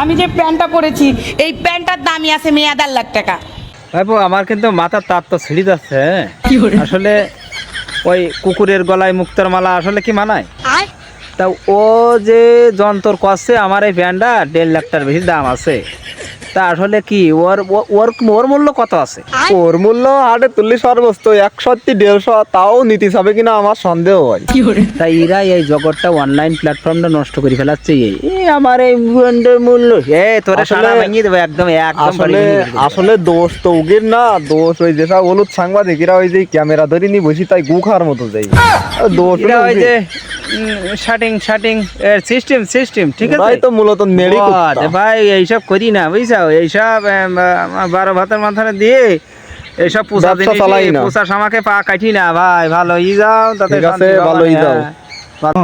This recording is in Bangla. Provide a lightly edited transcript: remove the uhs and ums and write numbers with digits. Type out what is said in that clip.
আমি যে প্যান্টটা পরেছি এই প্যান্টটার দামই আছে মেয়ে 1.5 লাখ টাকা। ভাইপো আমার কিন্তু মাথার তার তো ছিঁড়ে যাচ্ছে। আসলে ওই কুকুরের গলায় মুক্তার মালা আসলে কি মানায়? তা ও যে যন্ত্র করছে আমার এই প্যান্টটা 1.5 লাখ টাকার বেশি দাম আছে, তা আসলে কি ওর ওর ওর মূল্য কত আছে? ওর মূল্য হাটে তুললি সর্বোচ্চ 100-150, তাও নীতি হবে কিনা আমার সন্দেহ হয়। তাই এরা এই জগৎটা অনলাইন প্ল্যাটফর্মটা নষ্ট করে ফেলাচ্ছে। এই আমার এই ব্র্যান্ডের মূল্য তোরা সারা ভাঙিয়ে দেবো একদম একদম বাড়ি আসলে ভেঙে দেবো। আসলে দোষ তো উগের না, দোষ ওই যেসব হলুদ সাংবাদিকেরা ওই যে ক্যামেরা ধরে নি বসি তাই গু খাওয়ার মতো যাই। দোষ এরা হলো ওই যে উগের। শাটিং সিস্টেম ঠিক আছে। ওরাই তো মূলত নেড়ি বাহ, কুত্তা। ভাই এইসব করি না বুঝছো, এইসব 12 ভাতের মাথায় দিয়ে এইসব পোষা ব্যবসা জিনিস চালাই না। পোষা সামাকে পা কাটি না ভাই, ভালোই যাও তাতে ঠিক আছে, শান্তি পাবা ভালোই না। যাও। ভালো।